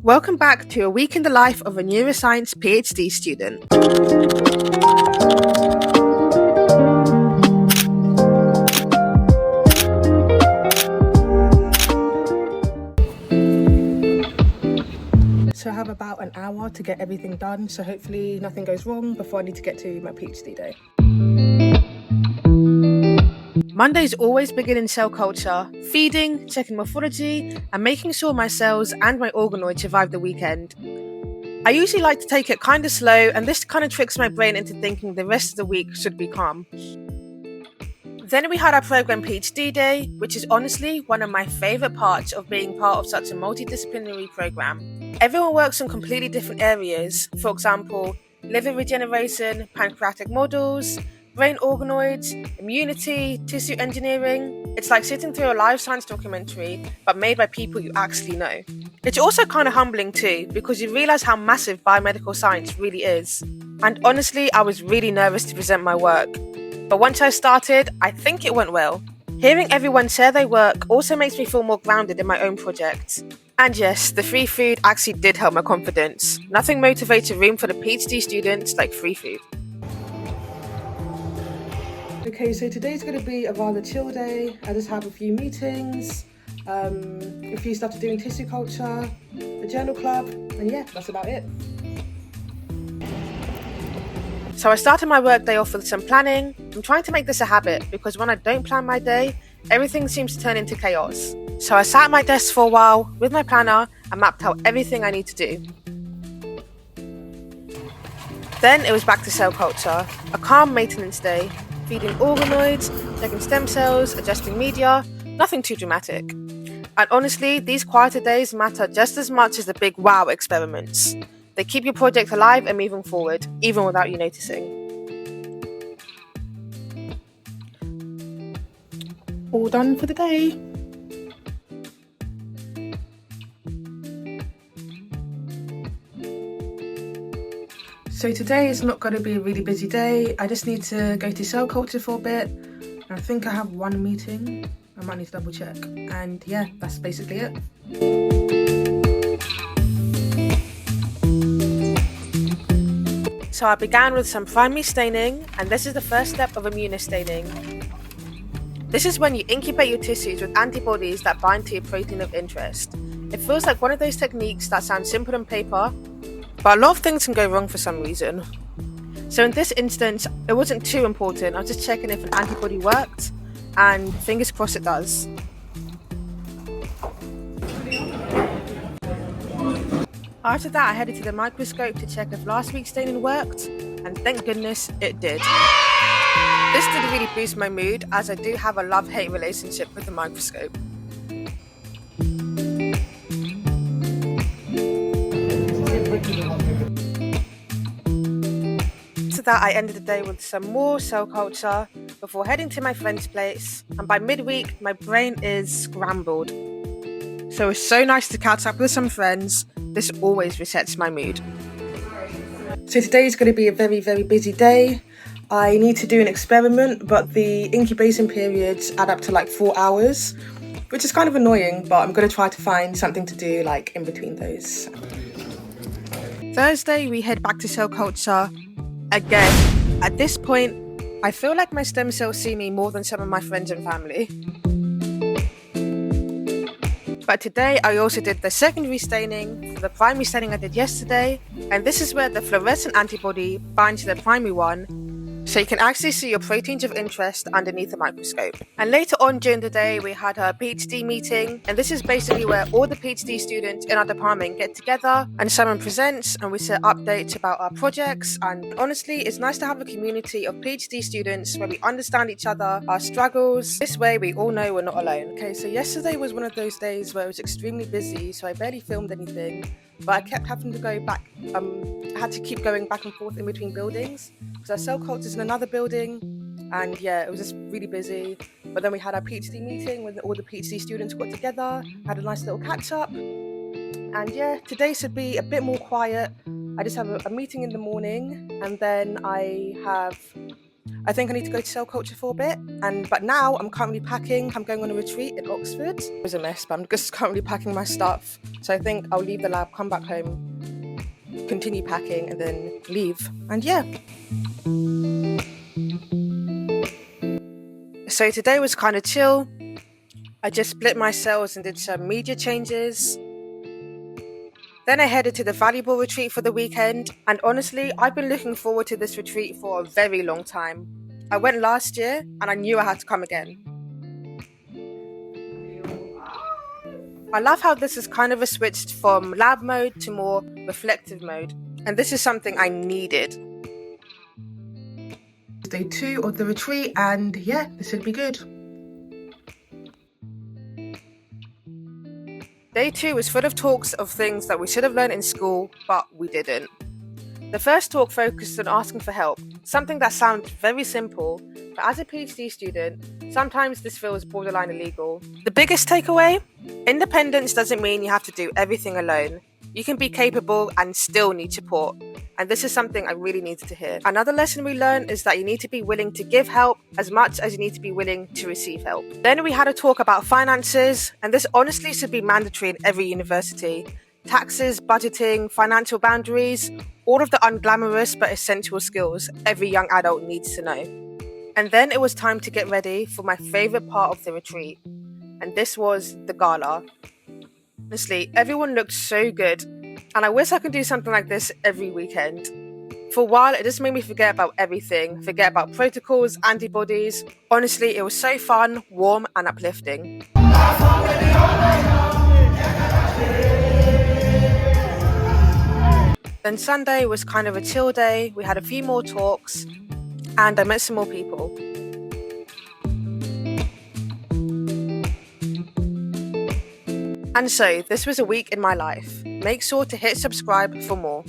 Welcome back to a week in the life of a neuroscience PhD student. So I have about an hour to get everything done, so hopefully nothing goes wrong before I need to get to my PhD day. Mondays always begin in cell culture, feeding, checking morphology, and making sure my cells and my organoids survive the weekend. I usually like to take it kind of slow, and this kind of tricks my brain into thinking the rest of the week should be calm. Then we had our program PhD day, which is honestly one of my favourite parts of being part of such a multidisciplinary program. Everyone works on completely different areas, for example, liver regeneration, pancreatic models, brain organoids, immunity, tissue engineering. It's like sitting through a live science documentary, but made by people you actually know. It's also kind of humbling too, because you realise how massive biomedical science really is. And honestly, I was really nervous to present my work. But once I started, I think it went well. Hearing everyone share their work also makes me feel more grounded in my own project. And yes, the free food actually did help my confidence. Nothing motivates a room full of PhD students like free food. Okay, so today's going to be a rather chill day. I just have a few meetings, a few stuff to do in tissue culture, the journal club, and yeah, that's about it. So I started my workday off with some planning. I'm trying to make this a habit because when I don't plan my day, everything seems to turn into chaos. So I sat at my desk for a while with my planner and mapped out everything I need to do. Then it was back to cell culture, a calm maintenance day, feeding organoids, checking stem cells, adjusting media, nothing too dramatic. And honestly, these quieter days matter just as much as the big wow experiments. They keep your project alive and moving forward, even without you noticing. All done for the day. So today is not going to be a really busy day. I just need to go to cell culture for a bit. I think I have one meeting. I might need to double check. And yeah, that's basically it. So I began with some primary staining, and this is the first step of immunostaining. This is when you incubate your tissues with antibodies that bind to your protein of interest. It feels like one of those techniques that sounds simple on paper, but a lot of things can go wrong for some reason. So in this instance, it wasn't too important. I was just checking if an antibody worked, and fingers crossed it does. After that, I headed to the microscope to check if last week's staining worked, and thank goodness it did. This did really boost my mood, as I do have a love-hate relationship with the microscope. After that, I ended the day with some more cell culture before heading to my friend's place, and by midweek, my brain is scrambled. So it's so nice to catch up with some friends. This always resets my mood. So today is going to be a very, very busy day. I need to do an experiment, but the incubation periods add up to like 4 hours, which is kind of annoying, but I'm going to try to find something to do like in between those. Thursday, we head back to cell culture again. At this point, I feel like my stem cells see me more than some of my friends and family. But today I also did the secondary staining for the primary staining I did yesterday, and this is where the fluorescent antibody binds to the primary one, so you can actually see your proteins of interest underneath the microscope. And later on during the day we had a PhD meeting, and this is basically where all the PhD students in our department get together and someone presents and we share updates about our projects. And honestly, it's nice to have a community of PhD students where we understand each other, our struggles. This way we all know we're not alone. Okay, so yesterday was one of those days where it was extremely busy, so I barely filmed anything. But I kept having to go back, I had to keep going back and forth in between buildings, because our cell culture is in another building, and yeah, it was just really busy. But then we had our PhD meeting when all the PhD students got together, had a nice little catch up, and yeah, today should be a bit more quiet. I just have a meeting in the morning, and then I have I think I need to go to cell culture for a bit. But now I'm currently packing. I'm going on a retreat in Oxford. It was a mess, but I'm just currently packing my stuff. So I think I'll leave the lab, come back home, continue packing, and then leave. And yeah. So today was kind of chill. I just split my cells and did some media changes. Then I headed to the valuable retreat for the weekend, and honestly, I've been looking forward to this retreat for a very long time. I went last year, and I knew I had to come again. I love how this is kind of a switch from lab mode to more reflective mode, and this is something I needed. Day 2 of the retreat, and yeah, this should be good. Day 2 was full of talks of things that we should have learned in school, but we didn't. The first talk focused on asking for help, something that sounds very simple, but as a PhD student, sometimes this feels borderline illegal. The biggest takeaway? Independence doesn't mean you have to do everything alone. You can be capable and still need support. And this is something I really needed to hear. Another lesson we learned is that you need to be willing to give help as much as you need to be willing to receive help. Then we had a talk about finances, and this honestly should be mandatory in every university. Taxes, budgeting, financial boundaries, all of the unglamorous but essential skills every young adult needs to know. And then it was time to get ready for my favourite part of the retreat, and this was the gala. Honestly, everyone looked so good, and I wish I could do something like this every weekend. For a while, it just made me forget about everything, forget about protocols, antibodies. Honestly, it was so fun, warm, and uplifting. Then Sunday was kind of a chill day. We had a few more talks, and I met some more people. And so, this was a week in my life. Make sure to hit subscribe for more.